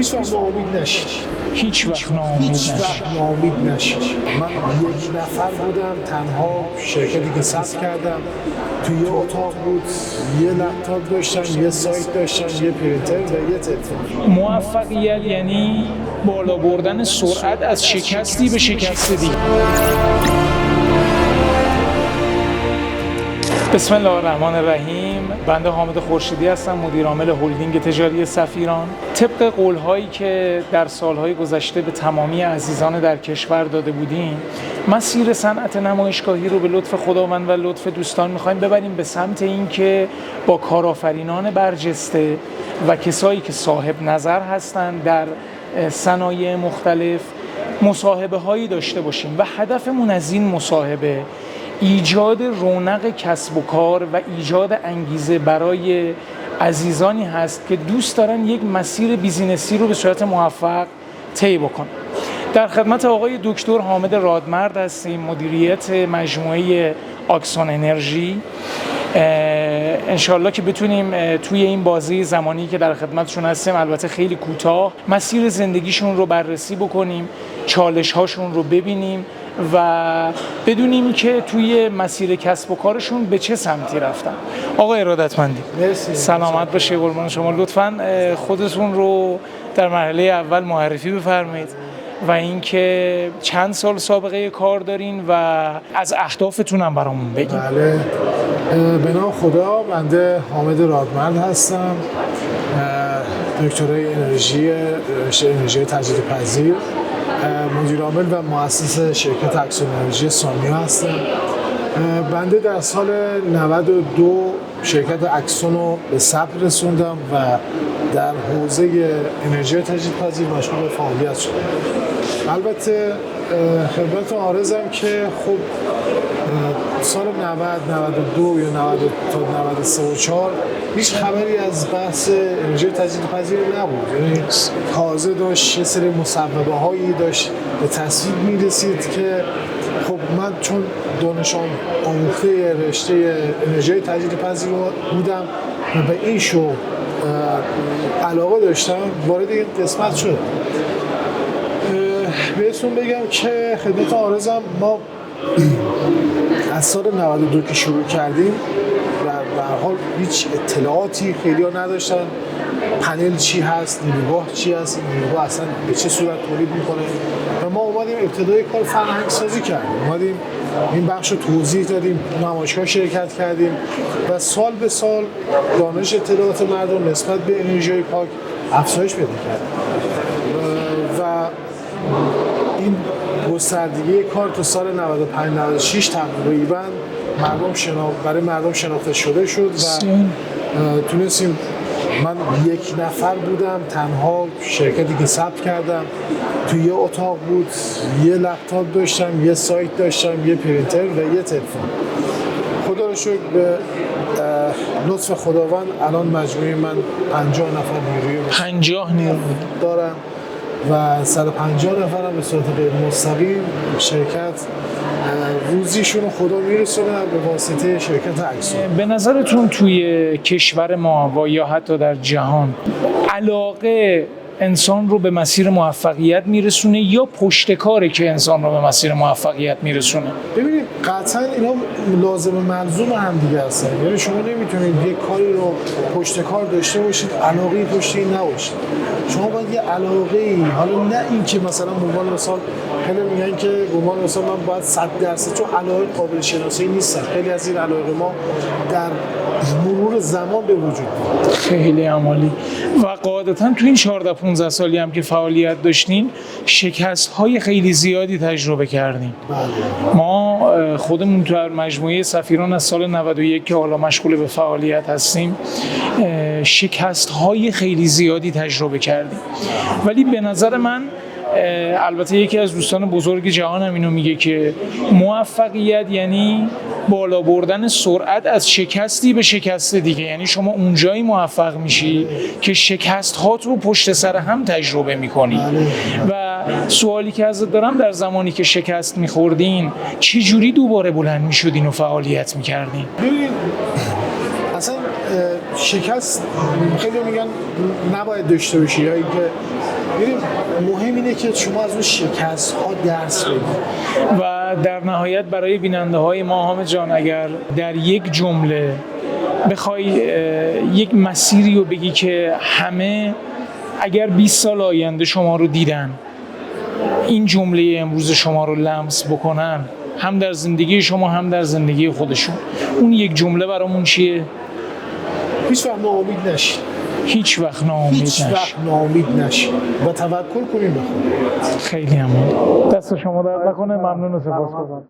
هیچ وقت ناامید نشید. هیچ وقت ناامید نشید. من یک نفر بودم، تنها شرکتی که ثبت کردم، توی یه اتاق بود، یه لپتاپ داشتم، یه سایت داشتم، یه پرینتر و یه تلفن. موفقیت یعنی بالا بردن سرعت از شکستی به شکست دیگه. بسم الله الرحمن الرحیم. بنده حامد خورشیدی هستم، مدیر عامل هلدینگ تجاری سفیران. طبق قول‌هایی که در سالهای گذشته به تمامی عزیزان در کشور داده بودیم، مسیر صنعت نمایشگاهی رو به لطف خداوند و لطف دوستان می‌خوایم ببریم به سمت این که با کارآفرینان برجسته و کسایی که صاحب نظر هستند در صنایع مختلف مصاحبه هایی داشته باشیم و هدفمون از این مصاحبه ایجاد رونق کسب و کار و ایجاد انگیزه برای عزیزانی هست که دوست دارن یک مسیر بیزینسی رو به صورت موفق طی بکنن. در خدمت آقای دکتر حامد رادمرد هستیم، مدیریت مجموعه آکسون انرژی. انشالله که بتونیم توی این بازی زمانی که در خدمتشون هستیم، البته خیلی کوتاه، مسیر زندگیشون رو بررسی بکنیم، چالش هاشون رو ببینیم و بدونیم که توی مسیر کسب و کارشون به چه سمتی رفتن. آقای ارادتمندی، سلامت باشه، قربان شما. لطفاً خودتون رو در مرحله اول معرفی بفرمایید و اینکه چند سال سابقه کار دارین و از اهدافتون هم برامون بگید. بله، به نام خدا. بنده حامد رادمرد هستم، دکترای انرژی تجدیدپذیر، مدیر عامل و مؤسس شرکت اکسون انرژی سامیا هستم. بنده در سال 92 شرکت اکسون رو به ثبت رسوندم و در حوزه انرژی تجدیدپذیر مشغول به فعالیت شدم. البته خدمتتون عارضم که خب سال 90 92 یا 90 تا 93 و 4 هیچ خبری از بحث انرژی تجدیدپذیر نبود. یعنی تازه داشت یه سری مصوبه هایی داشت به تصویب میرسید که خب من چون دانش آموخته رشته انرژی تجدیدپذیر بودم و به این شغل علاقه داشتم، وارد این قسمت شد. بهتون بگم که خدمت عارضم، ما از سال 92 که شروع کردیم و به هر حال هیچ اطلاعاتی خیلی ها نداشتن. پنل چی هست، نیروگاه چی هست، نیروگاه اصلا به چه صورت تولید میکنه و ما اومدیم ابتدای کار فرهنگ سازی کردیم، اومدیم این بخش رو توضیح دادیم، نمایشگاه شرکت کردیم و سال به سال دانش اطلاعات مردم نسبت به انرژی پاک افزایش پیدا کرد و این گستردگی کار تو سال 95 96 تقریبا برای مردم شناخته شده شد و تونستیم. من یک نفر بودم، تنها شرکتی که ثبت کردم، توی یه اتاق بود، یه لپتاپ داشتم، یه سایت داشتم، یه پرینتر و یه تلفن. خدا رو شکر به لطف خداوند الان مجموعه من 50 نفر نیروی دارن و 150 نفر هم به صورت غیر مستقیم شرکت روزیشون رو خدا میرسونه به واسطه شرکت اکسون. به نظرتون توی کشور ما و یا حتی در جهان علاقه انسان رو به مسیر موفقیت میرسونه یا پشتکاره که انسان رو به مسیر موفقیت میرسونه؟ ببینید قطعا اینا لازم ملزوم هم دیگه هستن. یعنی شما نمیتونید یک کاری رو پشتکار داشته باشید علاقه پشت این نباشید. شما باید یه علاقه، حالا نه این که مثلا به عنوان مثال خیلی میگن که به عنوان مثال من باید 100%، چون علاقه قابل شناسایی نیستن. خیلی از این علاقه ما در مرور زمان به وجود میاد. خیلی عالی. و قاعدتا تو این 14-15 سالی هم که فعالیت داشتین شکست‌های خیلی زیادی تجربه کردیم. ما خودمون تو مجموعه سفیران از سال 91 که حالا مشغول به فعالیت هستیم شکست‌های خیلی زیادی تجربه کردیم، ولی به نظر من البته یکی از دوستان بزرگ جهانم اینو میگه که موفقیت یعنی بالا بردن سرعت از شکستی به شکست دیگه. یعنی شما اونجایی موفق میشی که شکست هات رو پشت سر هم تجربه میکنی. و سوالی که ازت دارم، در زمانی که شکست میخوردین چه جوری دوباره بلند میشدین و فعالیت میکردین؟ اصلا شکست خیلی میگن نباید داشته باشی یا اینکه ببین مهم اینه که شما از اون شکست ها درس بگیرید. و در نهایت برای بیننده های ما حامد جان، اگر در یک جمله بخوای یک مسیری رو بگی که همه اگر 20 سال آینده شما رو دیدن این جمله امروز شما رو لمس بکنن، هم در زندگی شما هم در زندگی خودشون، اون یک جمله برامون چیه؟ هیچ وقت ناامید نشید. هیچ وقت ناامید هیچ نشید. وقت ناامید نشید و توکل کنید به خدا. خیلی ممنون. دست شما درد نکنه. ممنون و سپاسگزارم.